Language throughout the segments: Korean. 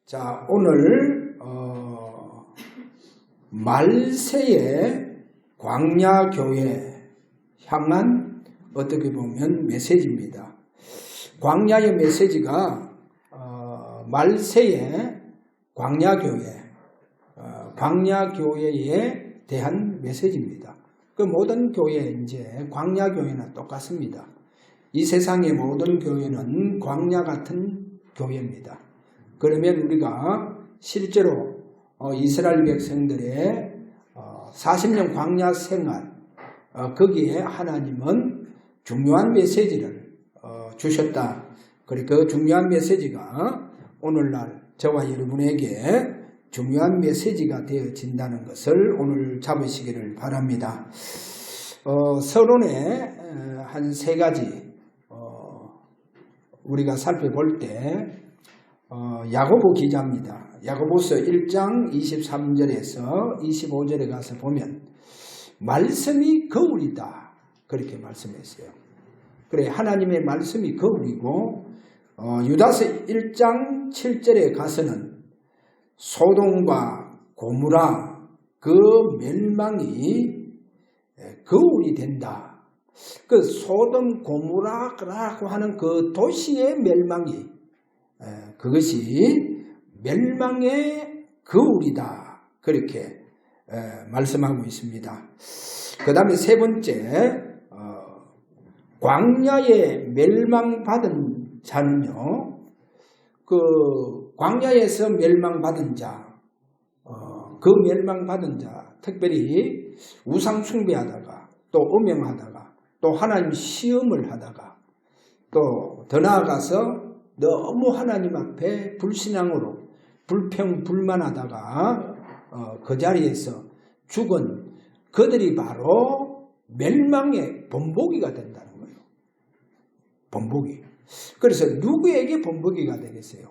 자, 오늘 말세의 광야교회 향한 어떻게 보면 메시지입니다. 광야의 메시지가 말세의 광야교회에 대한 메시지입니다. 그 모든 교회, 이제 광야교회나 똑같습니다. 이 세상의 모든 교회는 광야 같은 교회입니다. 그러면 우리가 실제로 이스라엘 백성들의 40년 광야 생활, 거기에 하나님은 중요한 메시지를 주셨다. 그리고 그 중요한 메시지가 오늘날 저와 여러분에게 중요한 메시지가 되어진다는 것을 오늘 잡으시기를 바랍니다. 서론에 한 세 가지 우리가 살펴볼 때 야고보 기자입니다. 야고보서 1장 23절에서 25절에 가서 보면 말씀이 거울이다 그렇게 말씀했어요. 그래, 하나님의 말씀이 거울이고 유다서 1장 7절에 가서는 소돔과 고모라 그 멸망이 거울이 된다. 그 소돔 고모라라고 하는 그 도시의 멸망이 그것이 멸망의 거울이다 그렇게 말씀하고 있습니다. 그 다음에 세 번째 광야에 멸망받은 자는요, 그 광야에서 멸망받은 자, 그 멸망받은 자 특별히 우상 숭배하다가 또 음행하다가 또 하나님 시험을 하다가 또 더 나아가서 너무 하나님 앞에 불신앙으로 불평불만하다가 그 자리에서 죽은 그들이 바로 멸망의 본보기가 된다는 거예요. 본보기. 그래서 누구에게 본보기가 되겠어요?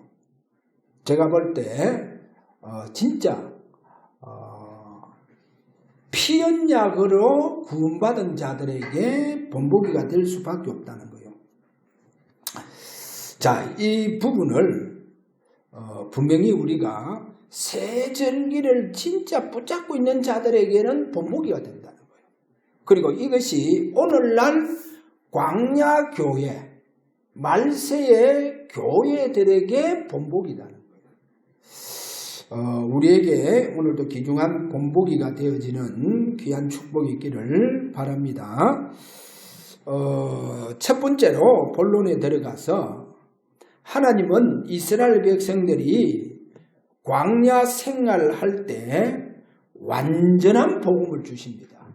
제가 볼 때 진짜 피언약으로 구원받은 자들에게 본보기가 될 수밖에 없다는 거예요. 자, 이 부분을 분명히 우리가 새절기를 진짜 붙잡고 있는 자들에게는 본보기가 된다는 거예요. 그리고 이것이 오늘날 광야교회, 말세의 교회들에게 본보기라는 거예요. 우리에게 오늘도 귀중한 본보기가 되어지는 귀한 축복이 있기를 바랍니다. 첫 번째로 본론에 들어가서 하나님은 이스라엘 백성들이 광야 생활할 때 완전한 복음을 주십니다.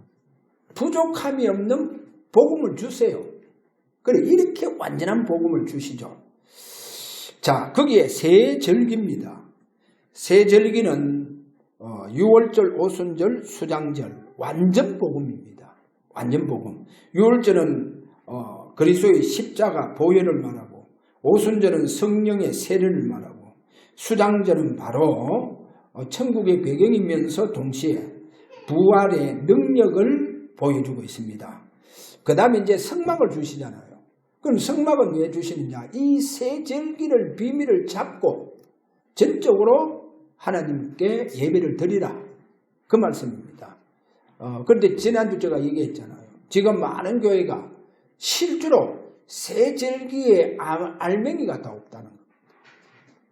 부족함이 없는 복음을 주세요. 그래, 이렇게 완전한 복음을 주시죠. 자, 거기에 세 절기입니다. 세 절기는 유월절, 오순절, 수장절, 완전 복음입니다. 완전 복음. 유월절은 그리스도의 십자가 보혈을 말하고, 오순절은 성령의 세례를 말하고, 수장절은 바로 천국의 배경이면서 동시에 부활의 능력을 보여주고 있습니다. 그 다음에 이제 성막을 주시잖아요. 그럼 성막은 왜 주시느냐? 이 세 절기를 비밀을 잡고 전적으로 하나님께 예배를 드리라. 그 말씀입니다. 그런데 지난주 제가 얘기했잖아요. 지금 많은 교회가 실제로 세 절기의 알맹이가 다 없다는 거예요.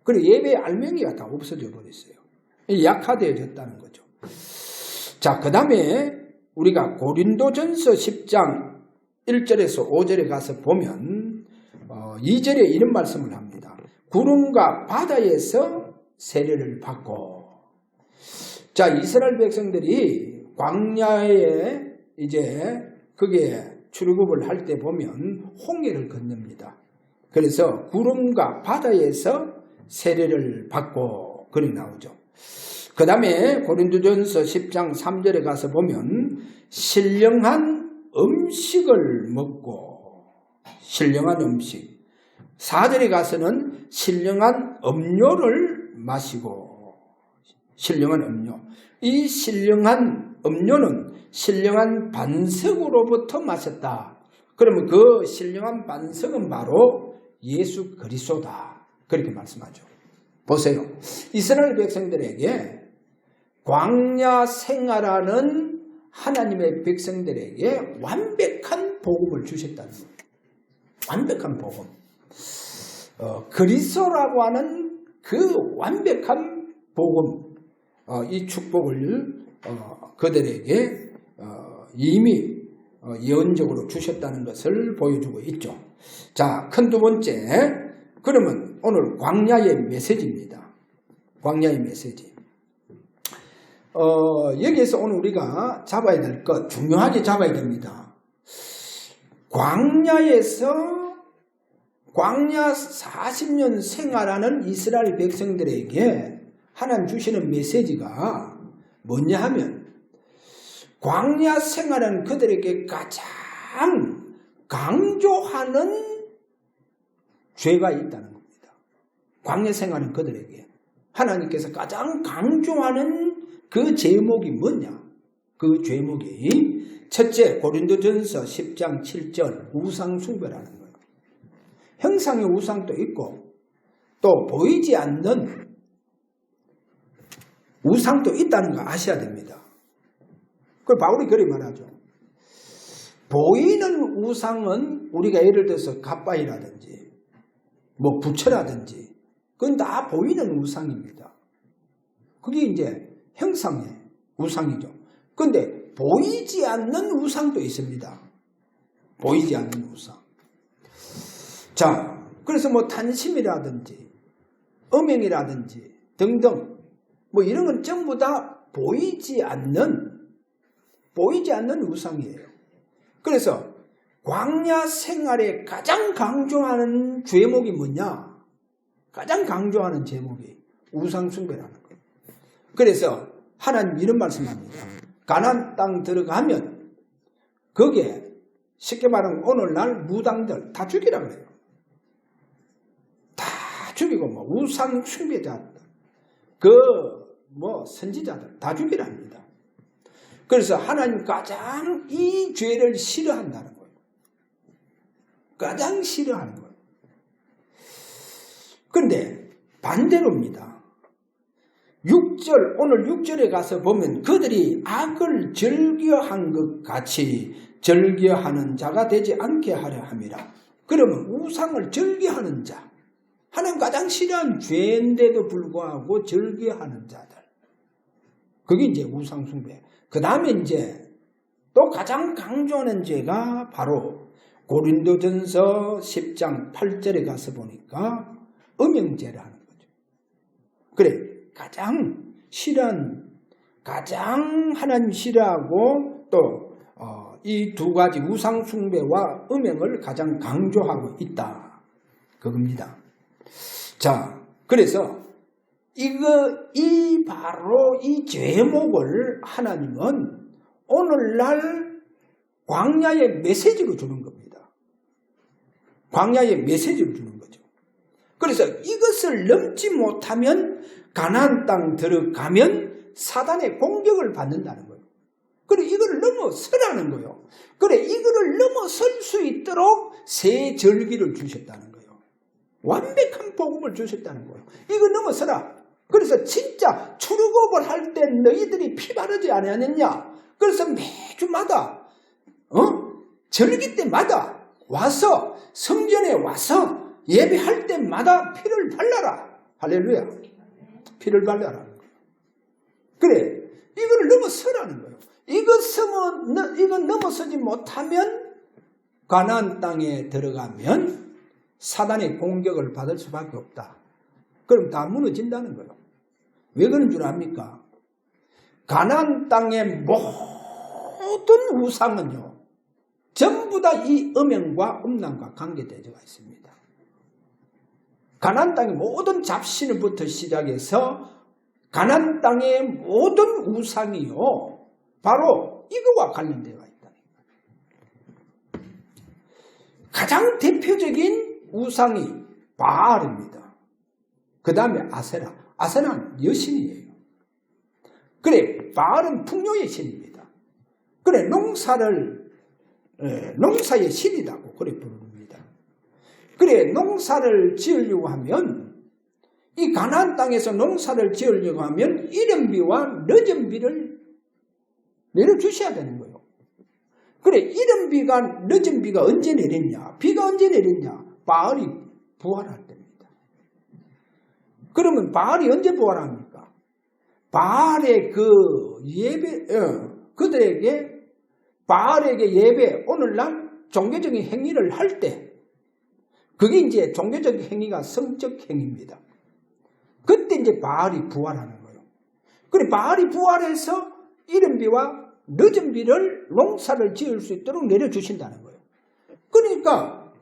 그리고 예배의 알맹이가 다 없어져 버렸어요. 약화되어졌다는 거죠. 자, 그 다음에 우리가 고린도전서 10장 1절에서 5절에 가서 보면 2절에 이런 말씀을 합니다. 구름과 바다에서 세례를 받고. 자, 이스라엘 백성들이 광야에 이제 그게 출애굽을 할 때 보면 홍해를 건넙니다. 그래서 구름과 바다에서 세례를 받고 그리 나오죠. 그 다음에 고린도전서 10장 3절에 가서 보면 신령한 음식을 먹고, 신령한 음식. 4절에 가서는 신령한 음료를 마시고, 신령한 음료. 이 신령한 음료는 신령한 반석으로부터 마셨다. 그러면 그 신령한 반석은 바로 예수 그리스도다. 그렇게 말씀하죠. 보세요. 이스라엘 백성들에게 광야 생활하는 하나님의 백성들에게 완벽한 복음을 주셨다는 거예요. 완벽한 복음. 그리스도라고 하는 그 완벽한 복음, 이 축복을 그들에게 이미 예언적으로 주셨다는 것을 보여주고 있죠. 자, 큰 두 번째, 그러면 오늘 광야의 메시지입니다. 광야의 메시지. 여기에서 오늘 우리가 잡아야 될 것, 중요하게 잡아야 됩니다. 광야 40년 생활하는 이스라엘 백성들에게 하나님 주시는 메시지가 뭐냐 하면, 광야 생활은 그들에게 가장 강조하는 죄가 있다는 겁니다. 광야 생활은 그들에게 하나님께서 가장 강조하는 그 제목이 뭐냐? 그 제목이 첫째, 고린도전서 10장 7절 우상 숭배라는 거예요. 형상의 우상도 있고 또 보이지 않는 우상도 있다는 거 아셔야 됩니다. 그 바울이 그리 말하죠. 보이는 우상은 우리가 예를 들어서 갓바위라든지 뭐 부처라든지 그건 다 보이는 우상입니다. 그게 이제 형상의 우상이죠. 그런데 보이지 않는 우상도 있습니다. 보이지 않는 우상. 자, 그래서 뭐 탄심이라든지 음행이라든지 등등 뭐 이런 건 전부 다 보이지 않는 우상이에요. 그래서 광야 생활에 가장 강조하는 제목이 뭐냐? 가장 강조하는 제목이 우상 숭배라는 거예요. 그래서 하나님 이런 말씀합니다. 가나안 땅 들어가면 거기에 쉽게 말하면 오늘날 무당들 다 죽이라 그래요. 다 죽이고 뭐 우상 숭배자들, 뭐 선지자들 다 죽이라 합니다. 그래서 하나님 가장 이 죄를 싫어한다는 거예요. 가장 싫어하는 거예요. 그런데 반대로입니다. 6절, 오늘 6절에 가서 보면 그들이 악을 즐겨한 것 같이 즐겨하는 자가 되지 않게 하려 함이라. 그러면 우상을 즐겨하는 자, 하나님 가장 싫어하는 죄인데도 불구하고 즐겨하는 자들, 그게 이제 우상 숭배. 그 다음에 이제 또 가장 강조하는 죄가 바로 고린도전서 10장 8절에 가서 보니까 음행죄라는 거죠. 그래, 가장 싫어하는, 가장 하나님 싫어하고 또 이 두 가지 우상 숭배와 음행을 가장 강조하고 있다. 그겁니다. 자, 그래서 바로 이 제목을 하나님은 오늘날 광야의 메시지로 주는 겁니다. 광야의 메시지로 주는 거죠. 그래서 이것을 넘지 못하면 가나안 땅 들어가면 사단의 공격을 받는다는 거예요. 그래, 이거를 넘어서라는 거예요. 그래, 이거를 넘어설 수 있도록 새 절기를 주셨다는 거예요. 완벽한 복음을 주셨다는 거예요. 이거 넘어서라. 그래서 진짜 출애굽을 할 때 너희들이 피 바르지 아니하느냐? 그래서 매주마다 절기 때마다 와서 성전에 와서 예배할 때마다 피를 발라라. 할렐루야. 피를 발라라. 그래, 이거를 넘어서라는 거예요. 이건 넘어서지 못하면 가나안 땅에 들어가면 사단의 공격을 받을 수밖에 없다. 그럼 다 무너진다는 거예요. 왜 그런 줄 압니까? 가나안 땅의 모든 우상은요, 전부 다 이 음행과 음란과 관계되어 있습니다. 가나안 땅의 모든 잡신부터 시작해서 가나안 땅의 모든 우상이요, 바로 이거와 관련되어 있다. 가장 대표적인 우상이 바알입니다. 그 다음에 아세라. 아세라는 여신이에요. 그래, 바알은 풍요의 신입니다. 그래, 농사의 신이라고 그래 부릅니다. 그래, 농사를 지으려고 하면 이 가나안 땅에서 농사를 지으려고 하면 이른 비와 늦은 비를 내려주셔야 되는 거예요. 그래, 이른 비가 늦은 비가 언제 내렸냐? 비가 언제 내렸냐? 바알이 부활할 때입니다. 그러면 바알이 언제 부활합니까? 바알의 그 예배, 그들에게 바알에게 예배, 오늘날 종교적인 행위를 할 때, 그게 이제 종교적 행위가 성적 행위입니다. 그때 이제 바알이 부활하는 거예요. 그래, 바알이 부활해서 이른 비와 늦은 비를 농사를 지을 수 있도록 내려주신다는 거예요. 그러니까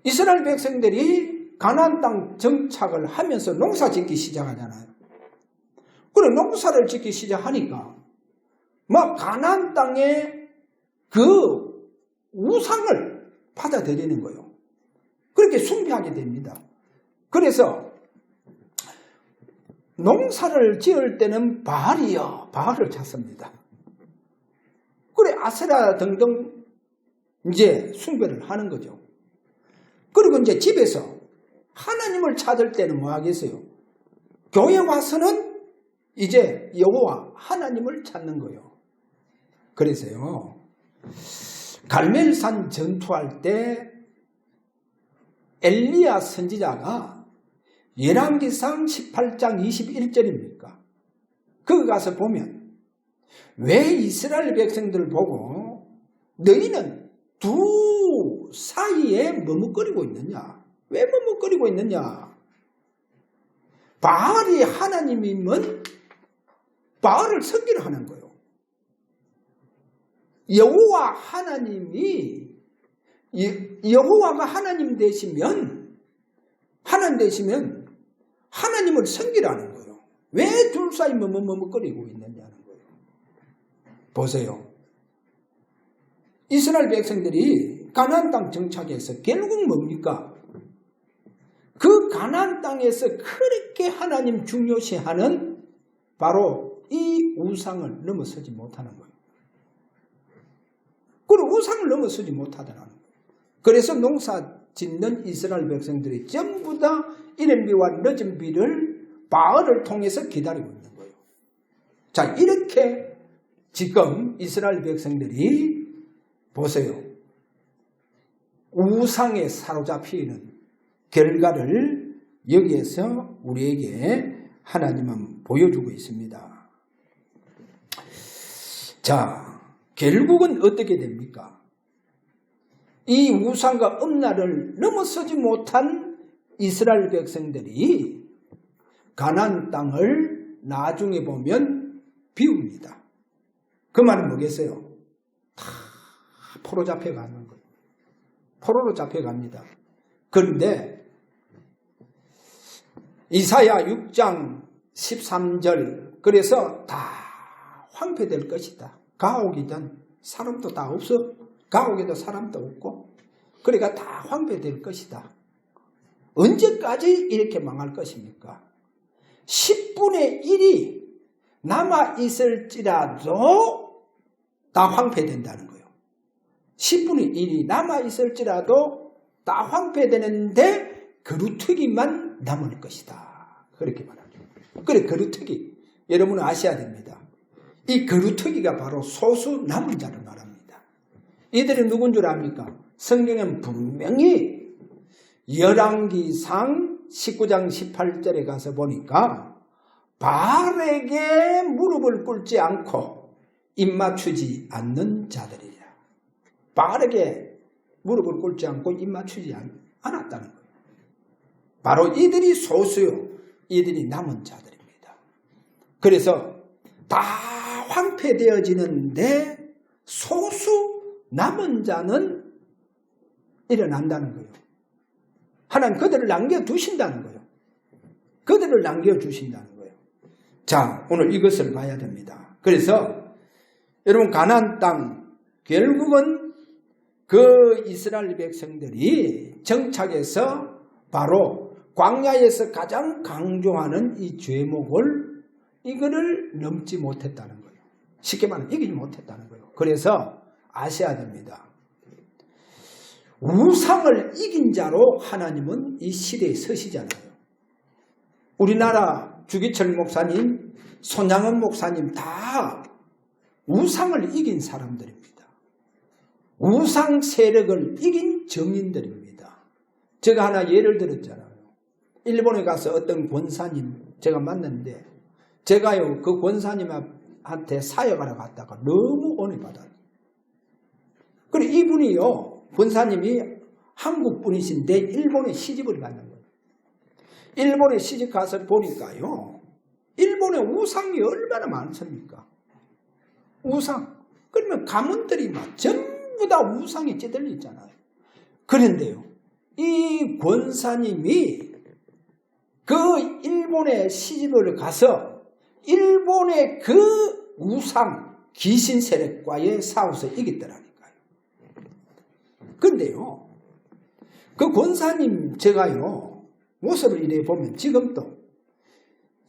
이스라엘 백성들이 가나안 땅 정착을 하면서 농사 짓기 시작하잖아요. 그래, 농사를 짓기 시작하니까 막 가나안 땅의 그 우상을 받아들이는 거예요. 그렇게 숭배하게 됩니다. 그래서 농사를 지을 때는 바알이요, 바알을 찾습니다. 그래, 아세라 등등 이제 숭배를 하는 거죠. 그리고 이제 집에서 하나님을 찾을 때는 뭐 하겠어요? 교회 와서는 이제 여호와 하나님을 찾는 거예요. 그래서요, 갈멜산 전투할 때 엘리야 선지자가 열왕기상 18장 21절입니까? 거기 가서 보면 왜 이스라엘 백성들을 보고 너희는 두 사이에 머뭇거리고 있느냐? 왜 머뭇거리고 있느냐? 바알이 하나님이면 바알을 섬기려 하는 거예요. 여호와 하나님이 여호와가 하나님 되시면 하나님을 섬기라는 거예요. 왜 둘 사이 머뭇거리고 있느냐는 거예요. 보세요. 이스라엘 백성들이 가나안 땅 정착해서 결국 뭡니까? 그 가나안 땅에서 그렇게 하나님 중요시하는 바로 이 우상을 넘어서지 못하는 거예요. 그리고 우상을 넘어서지 못하더라는 거예요. 그래서 농사 짓는 이스라엘 백성들이 전부 다 이른 비와 늦은 비를 바알을 통해서 기다리고 있는 거예요. 자, 이렇게 지금 이스라엘 백성들이 보세요. 우상에 사로잡히는 결과를 여기에서 우리에게 하나님은 보여주고 있습니다. 자, 결국은 어떻게 됩니까? 이 우상과 음란을 넘어서지 못한 이스라엘 백성들이 가나안 땅을 나중에 보면 비웁니다. 그 말은 뭐겠어요? 다 포로 잡혀가는 거예요. 포로로 잡혀갑니다. 그런데 이사야 6장 13절 그래서 다 황폐될 것이다. 가옥이든 사람도 다 없어. 가옥에도 사람도 없고 그러니까 다 황폐될 것이다. 언제까지 이렇게 망할 것입니까? 10분의 1이 남아있을지라도 다 황폐된다는 거예요. 10분의 1이 남아있을지라도 다 황폐되는데 그루터기만 남을 것이다. 그렇게 말하죠. 그래, 그루터기. 여러분은 아셔야 됩니다. 이 그루터기가 바로 소수 남은 자를 말합니다. 이들이 누군 줄 압니까? 성경엔 분명히 열왕기상 19장 18절에 가서 보니까 바알에게 무릎을 꿇지 않고 입맞추지 않는 자들이라. 바알에게 무릎을 꿇지 않고 입맞추지 않았다는 거예요. 바로 이들이 소수요. 이들이 남은 자들입니다. 그래서 다 황폐되어지는데 소수 남은 자는 일어난다는 거예요. 하나님 그들을 남겨두신다는 거예요. 그들을 남겨주신다는 거예요. 자, 오늘 이것을 봐야 됩니다. 그래서 여러분 가나안 땅 결국은 그 이스라엘 백성들이 정착해서 바로 광야에서 가장 강조하는 이 죄목을 이거를 넘지 못했다는 거예요. 쉽게 말하면 이기지 못했다는 거예요. 그래서 아셔야 됩니다. 우상을 이긴 자로 하나님은 이 시대에 서시잖아요. 우리나라 주기철 목사님, 손양원 목사님 다 우상을 이긴 사람들입니다. 우상 세력을 이긴 정인들입니다. 제가 하나 예를 들었잖아요. 일본에 가서 어떤 권사님 제가 만났는데 제가요 그 권사님한테 사역하러 갔다가 너무 은혜 받았어요. 그리고 이분이요 권사님이 한국 분이신데 일본에 시집을 갔는 거예요. 일본에 시집 가서 보니까요 일본에 우상이 얼마나 많습니까? 우상. 그러면 가문들이 막 전부 다 우상에 찌들려 있잖아요. 그런데요 이 권사님이 그 일본에 시집을 가서 일본의 그 우상 귀신 세력과의 싸워서 이겼더라니까요. 그런데요 그 권사님 제가요 모습을 이래 보면 지금도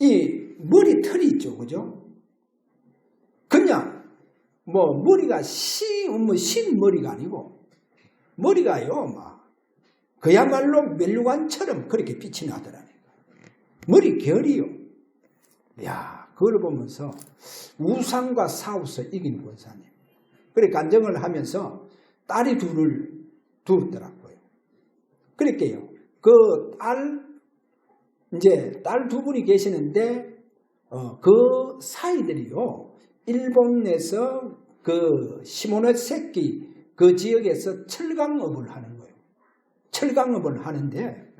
이 머리털이 있죠, 그죠? 그냥 뭐 머리가 신 머리가 아니고 머리가요 막 그야말로 멜루관처럼 그렇게 빛이 나더라니까. 머리 결이요. 야, 그걸 보면서 우상과 싸워서 이긴 권사님. 그래 간증을 하면서 딸이 둘을 두었더라고요. 그렇게요. 그 딸 두 분이 계시는데 그 사이들이요. 일본에서 그 시모노세키 그 지역에서 철강업을 하는 거예요. 철강업을 하는데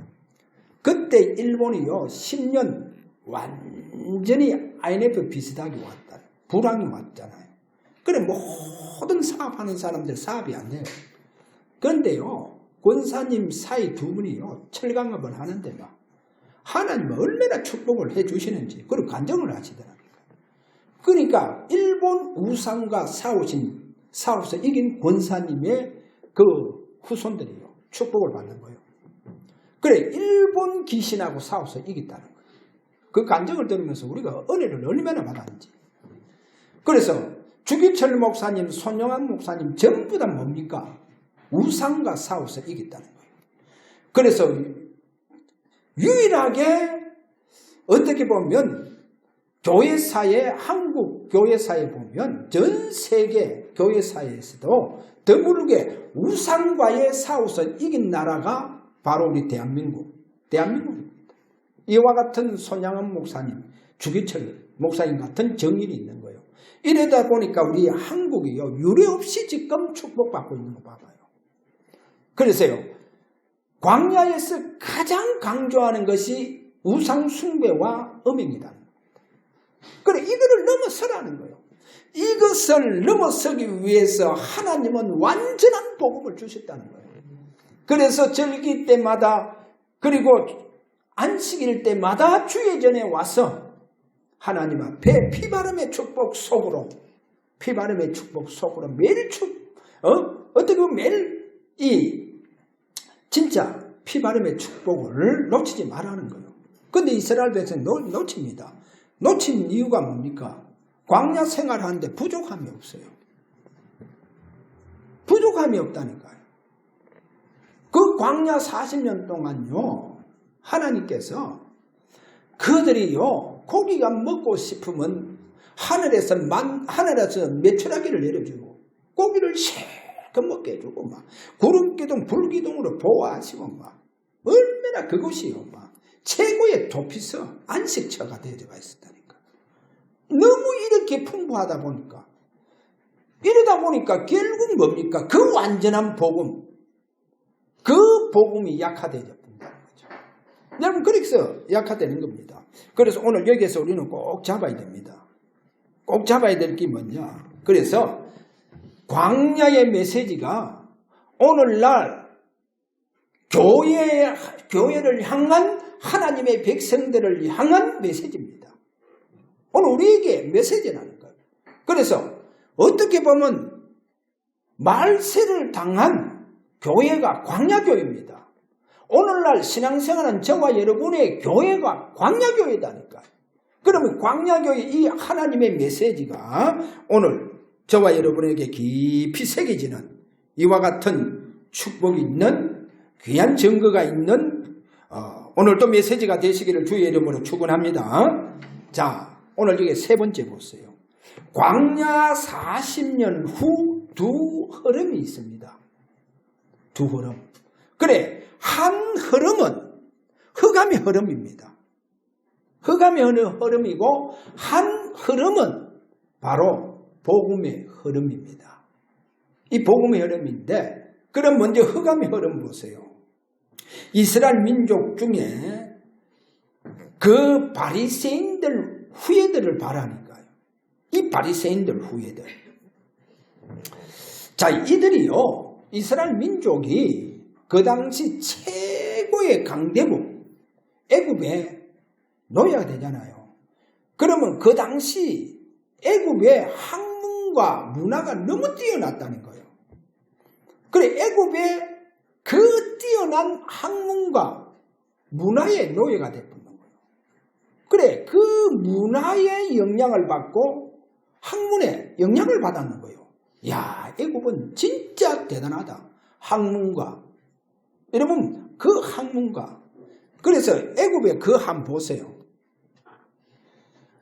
그때 일본이요 10년 완전히 IMF 비슷하게 왔다. 불황이 왔잖아요. 그래 모든 사업하는 사람들 사업이 안 돼요. 그런데요 권사님 사이 두 분이요 철강업을 하는데 막 하나님은 얼마나 축복을 해주시는지 그리고 간증을 하시더라고요. 그러니까 일본 우상과 싸워서 이긴 권사님의 그 후손들이요 축복을 받는 거예요. 그래 일본 귀신하고 싸워서 이겼다는 거예요. 그 간증을 들으면서 우리가 은혜를 얼마나 받았는지. 그래서 주기철 목사님, 손영환 목사님 전부 다 뭡니까? 우상과 싸워서 이겼다는 거예요. 그래서 유일하게 어떻게 보면 교회사에 한국 교회사에 보면 전 세계 교회사에서도 드물게 우상과의 싸워서 이긴 나라가 바로 우리 대한민국입니다. 이와 같은 손양원 목사님, 주기철 목사님 같은 정인이 있는 거예요. 이러다 보니까 우리 한국이요 유례없이 지금 축복받고 있는 거 봐봐요. 그래서요 광야에서 가장 강조하는 것이 우상 숭배와 음행이다. 그래 이거를 넘어서라는 거예요. 이것을 넘어서기 위해서 하나님은 완전한 복음을 주셨다는 거예요. 그래서 절기 때마다 그리고 안식일 때마다 주의 전에 와서 하나님 앞에 피바람의 축복 속으로 매일 어떻게 보면 매일 진짜 피바람의 축복을 놓치지 말라는 거예요. 그런데 이스라엘 백성이 놓칩니다. 놓친 이유가 뭡니까? 광야 생활하는데 부족함이 없어요. 부족함이 없다니까요. 그 광야 40년 동안요 하나님께서 그들이요 고기가 먹고 싶으면 하늘에서 메추라기를 내려주고 고기를 실컷 먹게 해주고 막 구름기둥 불기둥으로 보호하시고 막 얼마나 그것이요 막 최고의 도피서 안식처가 되어가 있었다니까. 너무 이렇게 풍부하다 보니까 이러다 보니까 결국 뭡니까? 그 완전한 복음, 그 복음이 약화되어 본다는 거죠. 여러분 그래서 약화되는 겁니다. 그래서 오늘 여기에서 우리는 꼭 잡아야 됩니다. 꼭 잡아야 될 게 뭐냐? 그래서 광야의 메시지가 오늘날 교회를 향한 하나님의 백성들을 향한 메시지입니다. 오늘 우리에게 메시지라는 거예요. 그래서 어떻게 보면 말세를 당한 교회가 광야교회입니다. 오늘날 신앙생활은 저와 여러분의 교회가 광야교회다니까. 그러면 광야교회 이 하나님의 메시지가 오늘 저와 여러분에게 깊이 새겨지는 이와 같은 축복이 있는 귀한 증거가 있는 오늘도 메시지가 되시기를 주의 이름으로 축원합니다. 자, 오늘 여기 세 번째 보세요. 광야 40년 후 두 흐름이 있습니다. 두 흐름. 그래, 한 흐름은 흑암의 흐름입니다. 흑암의 흐름이고 한 흐름은 바로 복음의 흐름입니다. 이 복음의 흐름인데, 그럼 먼저 흑암의 흐름 보세요. 이스라엘 민족 중에 그 바리새인들 후예들을 바라니까요. 이 바리새인들 후예들. 자, 이들이요, 이스라엘 민족이 그 당시 최고의 강대국 애굽에 노예가 되잖아요. 그러면 그 당시 애굽의 학문과 문화가 너무 뛰어났다는 거예요. 그래, 애굽의 그 뛰어난 학문과 문화의 노예가 됐던 거예요. 그래, 그 문화의 영향을 받고 학문에 영향을 받았는 거예요. 야, 애굽은 진짜 대단하다. 학문가. 여러분, 그 학문가. 그래서 애굽의 그 한 보세요.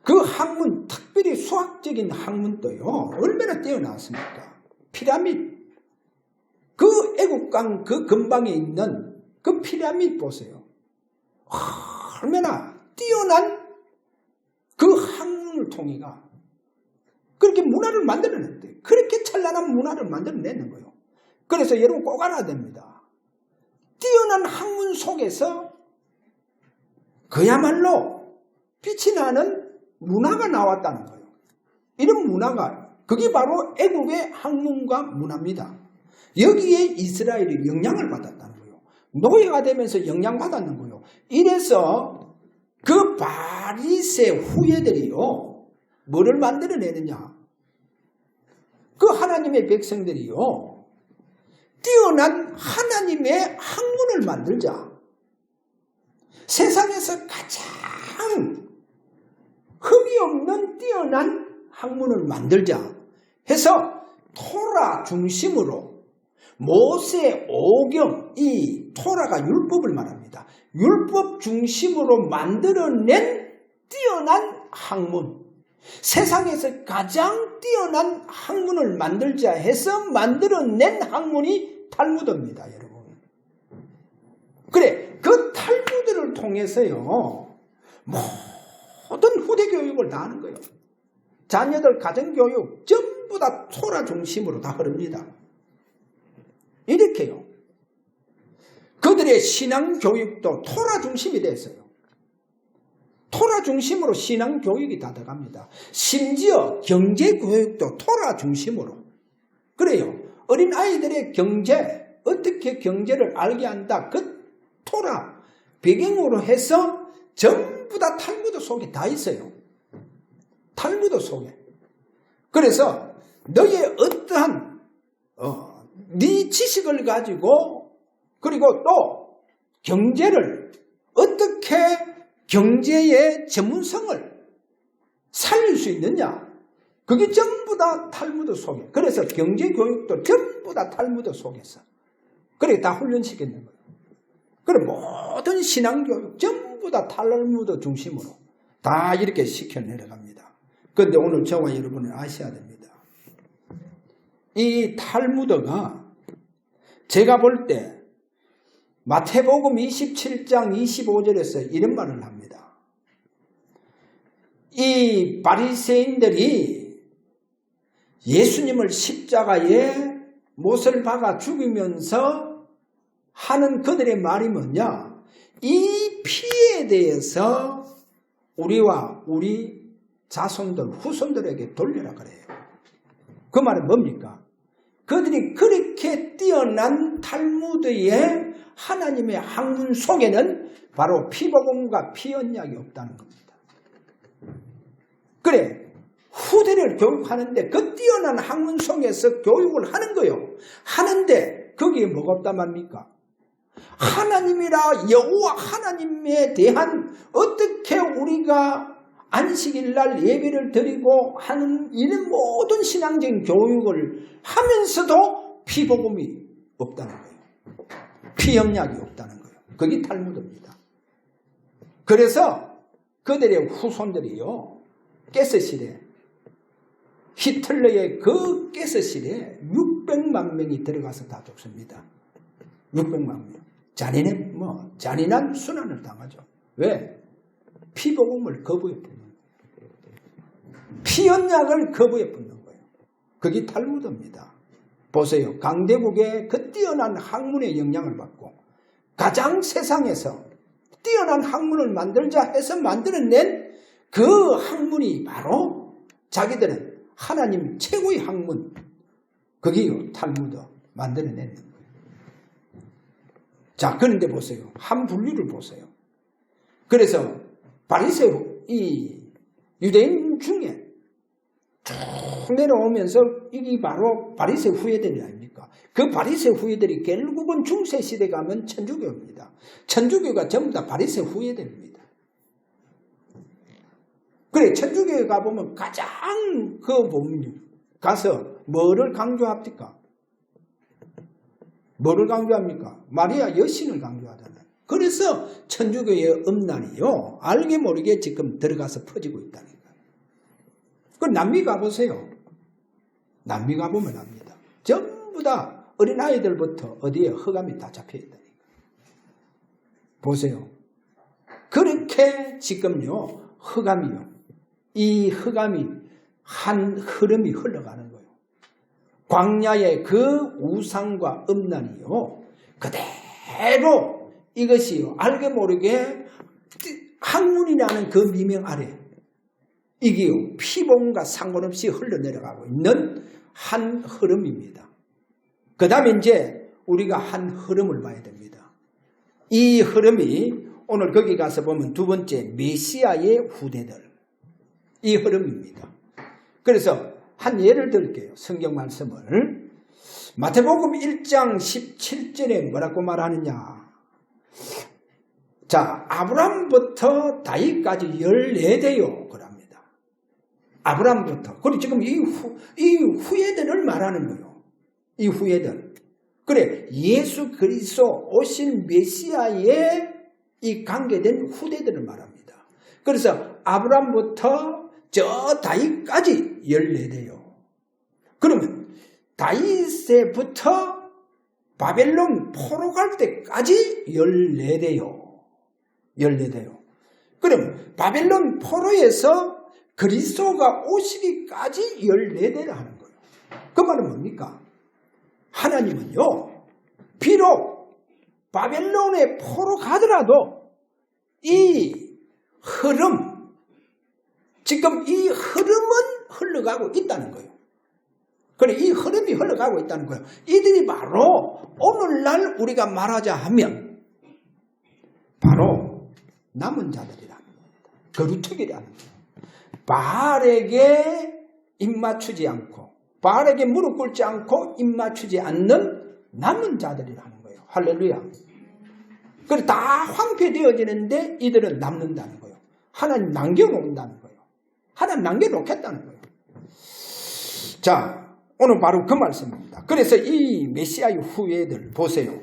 그 학문, 특별히 수학적인 학문도요, 얼마나 뛰어났습니까? 피라밋. 그 애국강 그 근방에 있는 그 피라밋 보세요. 얼마나 뛰어난 그 학문을 통해가 그렇게 문화를 만들어냈대요. 그렇게 찬란한 문화를 만들어내는 거예요. 그래서 여러분 꼭 알아야 됩니다. 뛰어난 학문 속에서 그야말로 빛이 나는 문화가 나왔다는 거예요. 이런 문화가, 그게 바로 애국의 학문과 문화입니다. 여기에 이스라엘이 영향을 받았다는 거예요. 노예가 되면서 영향받았는 거예요. 이래서 그 바리새 후예들이요, 뭐를 만들어내느냐? 그 하나님의 백성들이요, 뛰어난 하나님의 학문을 만들자. 세상에서 가장 흠이 없는 뛰어난 학문을 만들자 해서 토라 중심으로 모세 오경, 이 토라가 율법을 말합니다. 율법 중심으로 만들어낸 뛰어난 학문, 세상에서 가장 뛰어난 학문을 만들자 해서 만들어낸 학문이 탈무드입니다, 여러분. 그래, 그 탈무드를 통해서요, 모든 후대 교육을 다 하는 거예요. 자녀들 가정교육 전부 다 토라 중심으로 다 흐릅니다. 이렇게요. 그들의 신앙교육도 토라 중심이 됐어요. 토라 중심으로 신앙교육이 다 들어갑니다. 심지어 경제교육도 토라 중심으로. 그래요. 어린아이들의 경제, 어떻게 경제를 알게 한다. 그 토라 배경으로 해서 전부 다 탈무드 속에 다 있어요. 탈무드 속에. 그래서 너의 어떠한 네 지식을 가지고, 그리고 또 경제를 어떻게 경제의 전문성을 살릴 수 있느냐, 그게 전부 다 탈무드 속에. 그래서 경제교육도 전부 다 탈무드 속에서 그래 다 훈련시키는 거예요. 그래 모든 신앙교육 전부 다 탈무드 중심으로 다 이렇게 시켜 내려갑니다. 그런데 오늘 저와 여러분은 아셔야 됩니다. 이 탈무드가 제가 볼 때 마태복음 27장 25절에서 이런 말을 합니다. 이 바리새인들이 예수님을 십자가에 못을 박아 죽이면서 하는 그들의 말이 뭐냐? 이 피에 대해서 우리와 우리 자손들, 후손들에게 돌려라 그래요. 그 말은 뭡니까? 그들이 그렇게 뛰어난 탈무드의 하나님의 학문 속에는 바로 피복음과 피언약이 없다는 겁니다. 그래, 후대를 교육하는데 그 뛰어난 학문 속에서 교육을 하는 거요. 하는데 거기에 뭐가 없단 말입니까? 하나님이라 여호와 하나님에 대한 어떻게 우리가 안식일날 예배를 드리고 하는 이런 모든 신앙적인 교육을 하면서도 피복음이 없다는 거예요. 피영약이 없다는 거예요. 그게 탈무드입니다. 그래서 그들의 후손들이요, 가스실에, 히틀러의 그 가스실에 600만 명이 들어가서 다 죽습니다. 600만 명. 잔인한 순환을 당하죠. 왜? 피복음을 거부해 붙는 거예요. 피언약을 거부해 붙는 거예요. 그게 탈무드입니다. 보세요. 강대국의 그 뛰어난 학문의 영향을 받고 가장 세상에서 뛰어난 학문을 만들자 해서 만들어낸 그 학문이 바로 자기들은 하나님 최고의 학문, 그게요, 탈무드 만들어낸 거예요. 자, 그런데 보세요. 한 분류를 보세요. 그래서 바리새우, 이 유대인 중에 쭉 내려오면서 이게 바로 바리새우 후예들이 아닙니까? 그 바리새우 후예들이 결국은 중세시대 가면 천주교입니다. 천주교가 전부 다 바리새우 후예들입니다. 그래, 천주교에 가보면 가장 보면 가서 뭐를 강조합니까? 뭐를 강조합니까? 마리아 여신을 강조하잖아요. 그래서 천주교의 음란이요, 알게 모르게 지금 들어가서 퍼지고 있다니까요. 그 남미 가보세요. 남미 가보면 압니다. 전부 다 어린아이들부터 어디에 흑암이 다 잡혀있다니까요. 보세요. 그렇게 지금요, 흑암이요, 이 흑암이 한 흐름이 흘러가는 거예요. 광야의 그 우상과 음란이요, 그대로 이것이요, 알게 모르게 학문이라는 그 미명 아래 이게요, 피복음과 상관없이 흘러내려가고 있는 한 흐름입니다. 그 다음에 이제 우리가 한 흐름을 봐야 됩니다. 이 흐름이 오늘 거기 가서 보면 두 번째, 메시아의 후대들, 이 흐름입니다. 그래서 한 예를 들게요. 성경 말씀을 마태복음 1장 17절에 뭐라고 말하느냐. 자, 아브람부터 다윗까지 14대요 그럽니다. 아브람부터. 그리고 지금 이 후예들을 말하는 거예요. 이 후예들. 그래, 예수 그리스도 오신 메시아의 이 관계된 후대들을 말합니다. 그래서 아브람부터 저 다윗까지 14대요. 그러면 다윗에부터 바벨론 포로 갈 때까지 14대요. 14대요. 그럼 바벨론 포로에서 그리스도가 오시기까지 14대를 하는 거예요. 그 말은 뭡니까? 하나님은요, 비록 바벨론에 포로 가더라도 이 흐름, 지금 이 흐름은 흘러가고 있다는 거예요. 그래, 이 흐름이 흘러가고 있다는 거예요. 이들이 바로 오늘날 우리가 말하자 하면 바로 남은 자들이라는 겁니다. 거루터기라는 거예요. 바알에게 입맞추지 않고, 바알에게 무릎 꿇지 않고 입맞추지 않는 남은 자들이라는 거예요. 할렐루야. 그래, 다 황폐되어지는데 이들은 남는다는 거예요. 하나님 남겨놓는다는 거예요. 하나님 남겨놓겠다는 거예요. 자, 오늘 바로 그 말씀입니다. 그래서 이 메시아의 후예들 보세요.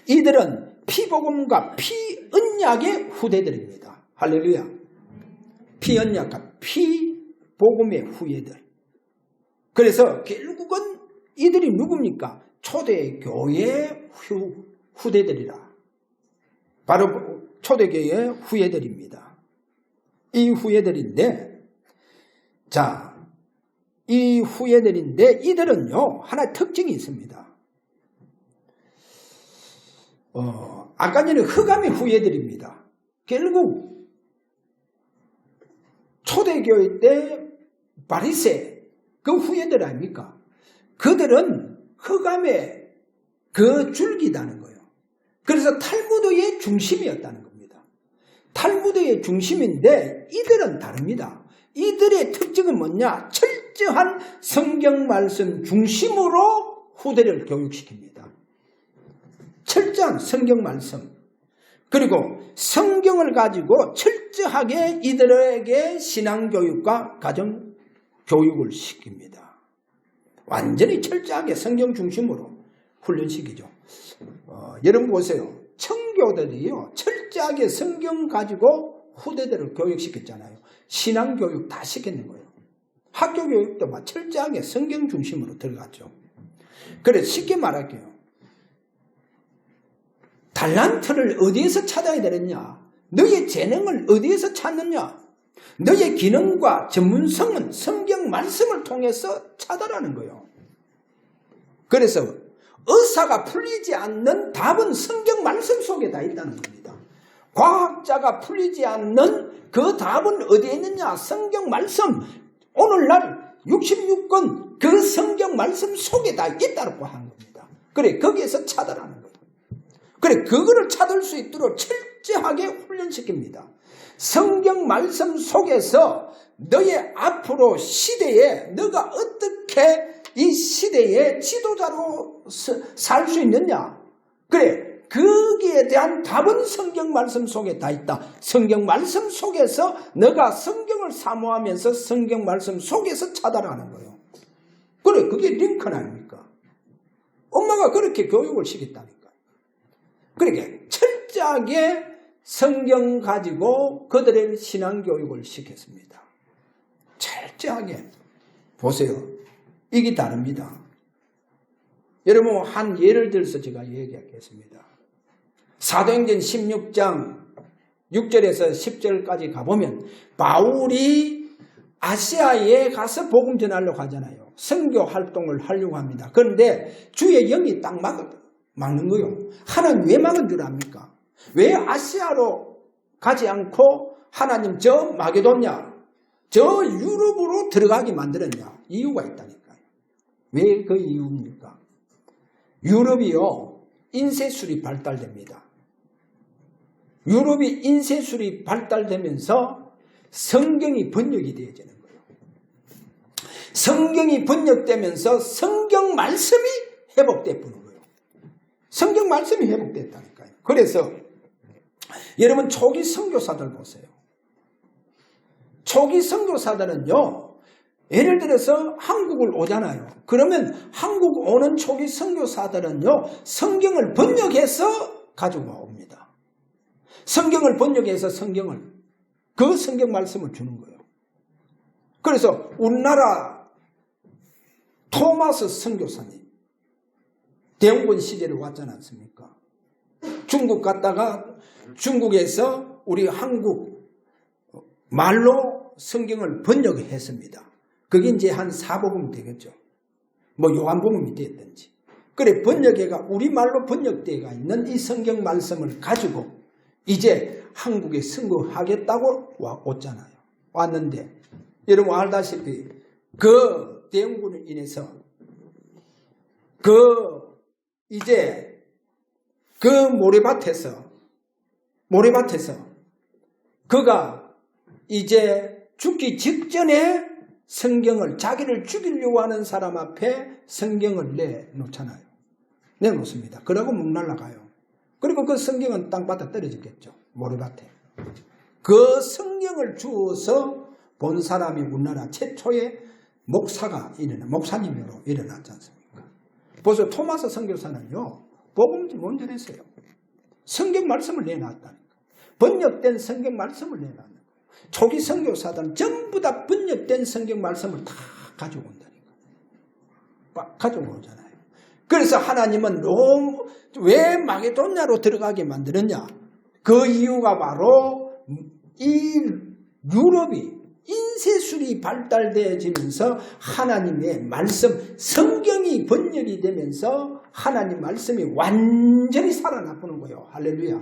이들은 피복음과 피언약의 후대들입니다. 할렐루야. 피언약과 피복음의 후예들. 그래서 결국은 이들이 누굽니까? 초대교회 후대들이라. 바로 초대교회 후예들입니다. 이 후예들인데, 자, 이 후예들인데 이들은요, 하나의 특징이 있습니다. 아까 전에 흑암의 후예들입니다. 결국 초대교회 때 바리새 그 후예들 아닙니까? 그들은 흑암의 그 줄기다는 거예요. 그래서 탈무드의 중심이었다는 겁니다. 탈무드의 중심인데 이들은 다릅니다. 이들의 특징은 뭐냐? 철저한 성경 말씀 중심으로 후대를 교육시킵니다. 철저한 성경 말씀. 그리고 성경을 가지고 철저하게 이들에게 신앙교육과 가정교육을 시킵니다. 완전히 철저하게 성경 중심으로 훈련시키죠. 여러분 보세요. 청교도들이요, 철저하게 철저하게 성경 가지고 후대들을 교육시켰잖아요. 신앙교육 다 시켰는 거예요. 학교 교육도 막 철저하게 성경 중심으로 들어갔죠. 그래 쉽게 말할게요. 달란트를 어디에서 찾아야 되느냐? 너의 재능을 어디에서 찾느냐? 너의 기능과 전문성은 성경 말씀을 통해서 찾아라는 거예요. 그래서 의사가 풀리지 않는 답은 성경 말씀 속에 다 있다는 겁니다. 과학자가 풀리지 않는 그 답은 어디에 있느냐? 성경 말씀. 오늘날 66권 그 성경 말씀 속에 다 있다고 하는 겁니다. 그래 거기에서 찾아라는 거예요. 그래 그거를 찾을 수 있도록 철저하게 훈련시킵니다. 성경 말씀 속에서 너의 앞으로 시대에 너가 어떻게 이 시대의 지도자로 살 수 있느냐? 그래 거기에 대한 답은 성경 말씀 속에 다 있다. 성경 말씀 속에서 너가 성경을 사모하면서 성경 말씀 속에서 찾아라는 거예요. 그래 그게 링컨 아닙니까? 엄마가 그렇게 교육을 시켰다니까. 그러니까 철저하게 성경 가지고 그들의 신앙교육을 시켰습니다. 철저하게. 보세요. 이게 다릅니다. 여러분 한 예를 들어서 제가 얘기하겠습니다. 사도행전 16장 6절에서 10절까지 가보면 바울이 아시아에 가서 복음 전하려고 하잖아요. 선교 활동을 하려고 합니다. 그런데 주의 영이 딱 막는 거예요. 하나님 왜 막은 줄 압니까? 왜 아시아로 가지 않고 하나님 저 마게도냐, 저 유럽으로 들어가게 만들었냐? 이유가 있다니까요. 왜 그 이유입니까? 유럽이요, 인쇄술이 발달됩니다. 유럽이 인쇄술이 발달되면서 성경이 번역이 되어지는 거예요. 성경이 번역되면서 성경 말씀이 회복되는 거예요. 성경 말씀이 회복됐다니까요. 그래서 여러분 초기 선교사들 보세요. 초기 선교사들은요. 예를 들어서 한국을 오잖아요. 그러면 한국 오는 초기 선교사들은요. 성경을 번역해서 가지고 옵니다. 성경을 번역해서 그 성경 말씀을 주는 거예요. 그래서 우리나라 토마스 선교사님 대웅군 시절에 왔지 않습니까? 중국 갔다가 중국에서 우리 한국 말로 성경을 번역했습니다. 그게 이제 한 사복음 되겠죠. 뭐 요한복음이 됐든지. 그래 번역회가 우리말로 번역되어 있는 이 성경 말씀을 가지고 이제 한국에 선거하겠다고 왔잖아요. 왔는데 여러분 알다시피 그 대웅군으로 인해서 이제 그 모래밭에서 그가 이제 죽기 직전에 성경을 자기를 죽이려고 하는 사람 앞에 성경을 내놓잖아요. 내놓습니다. 그러고 목 날라가요. 그리고 그 성경은 땅바닥 떨어졌겠죠. 모래밭에. 그 성경을 주어서 본 사람이 우리나라 최초의 목사님으로 일어났지 않습니까? 벌써 토마스 선교사는요. 복음 원전했어요. 성경 말씀을 내놨다니까. 번역된 성경 말씀을 내놨는 거예요. 초기 선교사들은 전부 다 번역된 성경 말씀을 다 가지고 온다니까. 가지고 오잖아요. 그래서 하나님은 왜 마게도냐로 들어가게 만들었냐? 그 이유가 바로 이 유럽이 인쇄술이 발달되어지면서 하나님의 말씀, 성경이 번역이 되면서 하나님 말씀이 완전히 살아나보는 거예요. 할렐루야.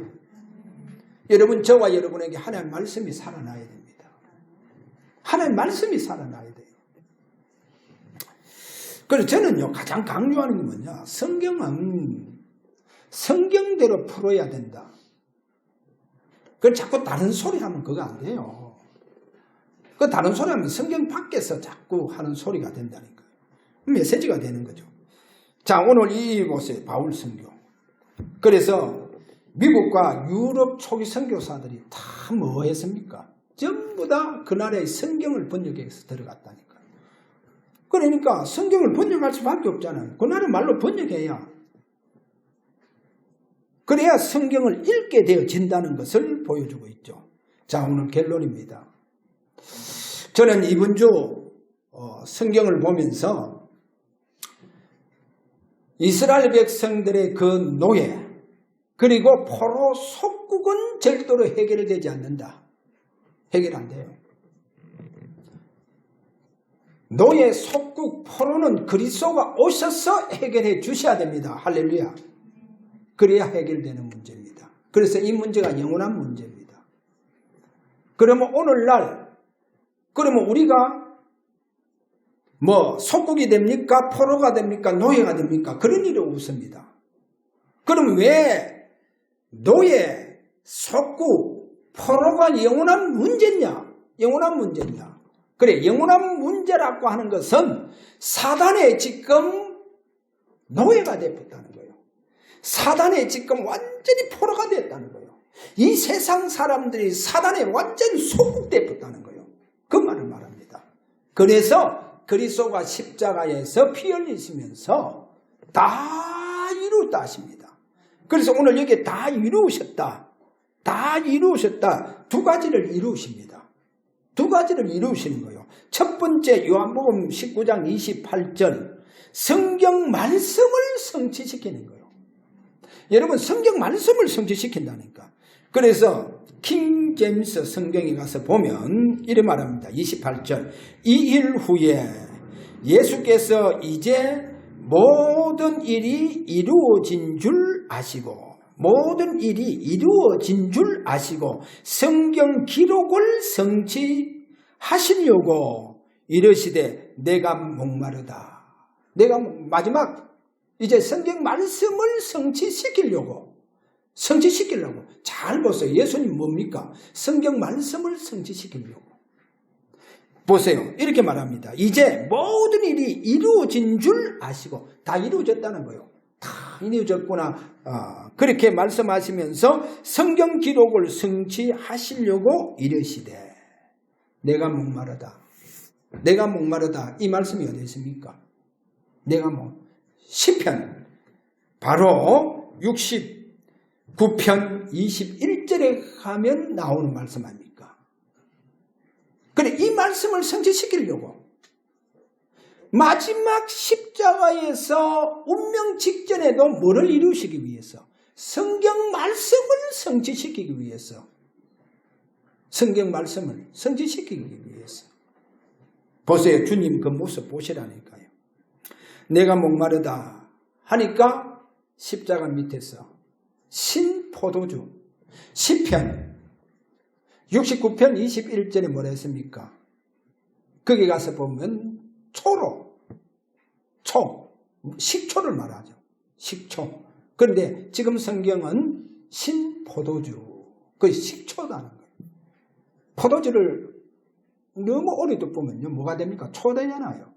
여러분, 저와 여러분에게 하나님 말씀이 살아나야 됩니다. 하나님 말씀이 살아나야 돼요. 그래서 저는요, 가장 강조하는 게 뭐냐? 성경은 성경대로 풀어야 된다. 그걸 자꾸 다른 소리 하면 그거 안 돼요. 그 다른 소리 하면 성경 밖에서 자꾸 하는 소리가 된다니까요. 메시지가 되는 거죠. 자, 오늘 이 보세요. 바울 선교. 그래서 미국과 유럽 초기 선교사들이 다 뭐 했습니까? 전부 다 그 나라의 성경을 번역해서 들어갔다니까요. 그러니까 성경을 번역할 수밖에 없잖아요. 그 나라 말로 번역해야. 그래야 성경을 읽게 되어진다는 것을 보여주고 있죠. 자, 오늘 결론입니다. 저는 이번 주 성경을 보면서 이스라엘 백성들의 그 노예 그리고 포로 속국은 절대로 해결되지 않는다. 해결 안 돼요. 노예, 속국, 포로는 그리스도가 오셔서 해결해 주셔야 됩니다. 할렐루야. 그래야 해결되는 문제입니다. 그래서 이 문제가 영원한 문제입니다. 그러면 오늘날 그러면 우리가 속국이 됩니까? 포로가 됩니까? 노예가 됩니까? 그런 일이 없습니다. 그럼 왜 노예, 속국, 포로가 영원한 문제냐? 영원한 문제냐? 그래, 영원한 문제라고 하는 것은 사단의 지금 노예가 되었다는 거예요. 사단의 지금 완전히 포로가 되었다는 거예요. 이 세상 사람들이 사단에 완전히 속국되었다는 거예요. 그 말을 말합니다. 그래서 그리스도가 십자가에서 피 흘리시면서 다 이루었다 하십니다. 그래서 오늘 여기에 다 이루셨다. 다 이루셨다. 두 가지를 이루십니다. 두 가지를 이루시는 거예요. 첫 번째 요한복음 19장 28절 성경 말씀을 성취시키는 거예요. 여러분 성경 말씀을 성취시킨다니까. 그래서 킹 제임스 성경에 가서 보면 이렇게 말합니다. 28절 이 일 후에 예수께서 이제 모든 일이 이루어진 줄 아시고 모든 일이 이루어진 줄 아시고 성경 기록을 성취하시려고 이르시되 내가 목마르다. 내가 마지막 이제 성경 말씀을 성취시키려고 잘 보세요. 예수님 뭡니까? 성경 말씀을 성취시키려고. 보세요. 이렇게 말합니다. 이제 모든 일이 이루어진 줄 아시고 다 이루어졌다는 거예요. 다 이루어졌구나. 그렇게 말씀하시면서 성경 기록을 성취하시려고 이르시되 내가 목마르다. 내가 목마르다. 이 말씀이 어디 있습니까? 시편 바로 69편 21절에 가면 나오는 말씀 아닙니까? 그래, 이 말씀을 성취시키려고 마지막 십자가에서 운명 직전에도 뭐를 이루시기 위해서? 성경 말씀을 성취시키기 위해서. 성경 말씀을 성취시키기 위해서. 보세요. 주님 그 모습 보시라니까요. 내가 목마르다 하니까 십자가 밑에서 신포도주 시편 69편 21절에 뭐라 했습니까? 거기 가서 보면 식초를 말하죠. 식초. 그런데 지금 성경은 신포도주, 그 식초라는 거예요. 포도주를 너무 오래 둬보면요 뭐가 됩니까? 초되잖아요.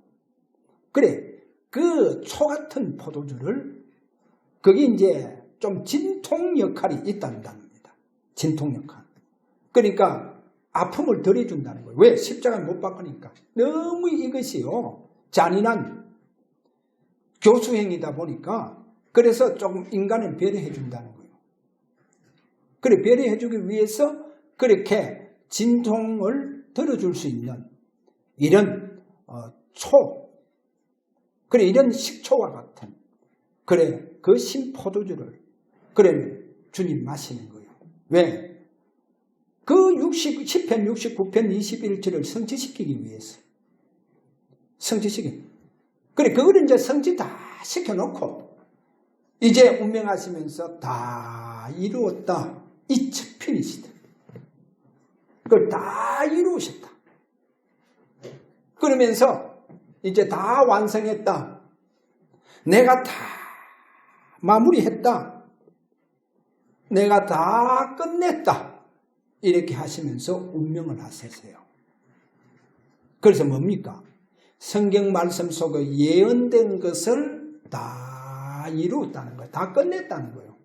그래, 그 초 같은 포도주를 거기 이제 좀 진통 역할이 있다는 겁니다. 진통 역할. 그러니까 아픔을 덜 해준다는 거예요. 왜? 십자가를 못 박으니까. 너무 이것이요 잔인한 교수행위다 보니까 그래서 조금 인간을 배려해 준다는 거예요. 그래, 배려해 주기 위해서 그렇게 진통을 덜어줄 수 있는 이런 그래, 이런 식초와 같은 그래, 그 신포도주를 그래 주님 마시는 거예요. 왜? 그 10편 69편 21절을 성취시키기 위해서. 그래, 그걸 이제 성취 다 시켜놓고 이제 운명하시면서 다 이루었다. It's finished. 그걸 다 이루셨다. 그러면서 이제 다 완성했다. 내가 다 마무리했다. 내가 다 끝냈다. 이렇게 하시면서 운명을 하셨어요. 그래서 뭡니까? 성경 말씀 속에 예언된 것을 다 이루었다는 거예요. 다 끝냈다는 거예요.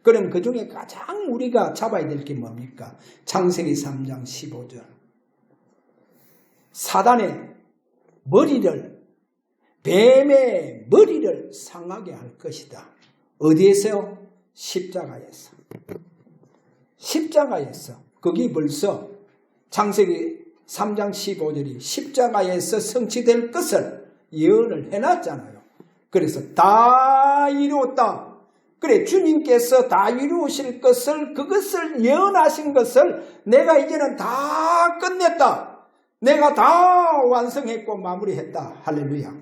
그럼 그 중에 가장 우리가 잡아야 될 게 뭡니까? 창세기 3장 15절. 사단의 머리를, 뱀의 머리를 상하게 할 것이다. 어디에서요? 십자가에서. 십자가에서. 거기 벌써 창세기 3장 15절이 십자가에서 성취될 것을 예언을 해놨잖아요. 그래서 다 이루었다. 그래, 주님께서 다 이루실 것을, 그것을 예언하신 것을 내가 이제는 다 끝냈다. 내가 다 완성했고 마무리했다. 할렐루야.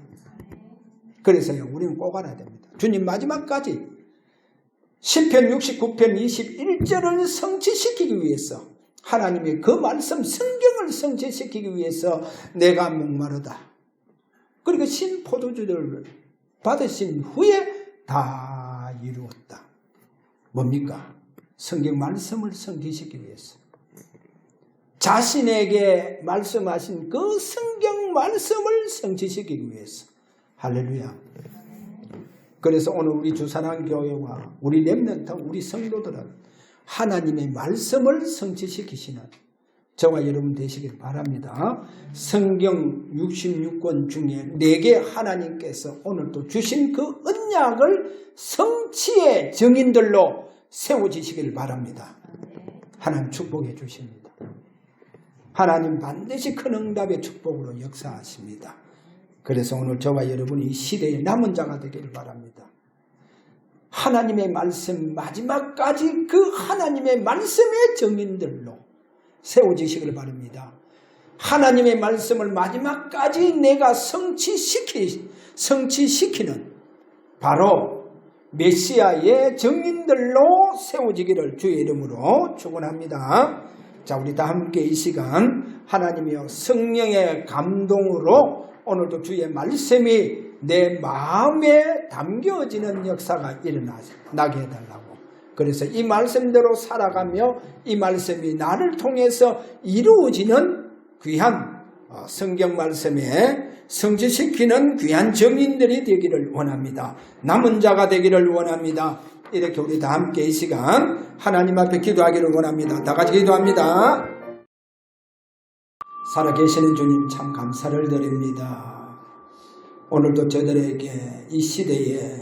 그래서요, 우리는 꼭 알아야 됩니다. 주님 마지막까지 시편 69편 21절을 성취시키기 위해서, 하나님의 그 말씀 성경을 성취시키기 위해서 내가 목마르다. 그리고 신포도주를 받으신 후에 다 이루었다. 뭡니까? 성경 말씀을 성취시키기 위해서. 자신에게 말씀하신 그 성경 말씀을 성취시키기 위해서. 할렐루야. 그래서 오늘 우리 주사랑교회와 우리 렘넌트, 우리 성도들은 하나님의 말씀을 성취시키시는 저와 여러분 되시길 바랍니다. 성경 66권 중에 4개 하나님께서 오늘도 주신 그 언약을 성취의 증인들로 세워지시길 바랍니다. 하나님 축복해 주십니다. 하나님 반드시 큰 응답의 축복으로 역사하십니다. 그래서 오늘 저와 여러분이 이 시대의 남은 자가 되기를 바랍니다. 하나님의 말씀 마지막까지 그 하나님의 말씀의 증인들로 세워지시길 바랍니다. 하나님의 말씀을 마지막까지 내가 성취시키는 바로 메시아의 증인들로 세워지기를 주의 이름으로 축원합니다. 자, 우리 다 함께 이 시간 하나님이여 성령의 감동으로 오늘도 주의 말씀이 내 마음에 담겨지는 역사가 일어나게 해달라고. 그래서 이 말씀대로 살아가며 이 말씀이 나를 통해서 이루어지는 귀한 성경 말씀에 성취시키는 귀한 증인들이 되기를 원합니다. 남은 자가 되기를 원합니다. 이렇게 우리 다 함께 이 시간 하나님 앞에 기도하기를 원합니다. 다 같이 기도합니다. 살아계시는 주님 참 감사를 드립니다. 오늘도 저들에게 이 시대에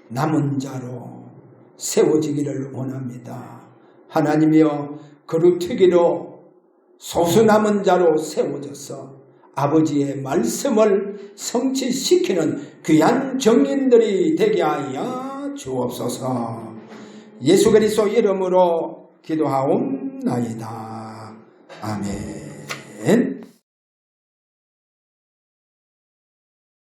남은 자로 세워지기를 원합니다. 하나님이여 거루튀기로 소수 남은 자로 세워져서 아버지의 말씀을 성취시키는 귀한 정인들이 되게 하여 주옵소서. 예수 그리스도 이름으로 기도하옵나이다. 아멘.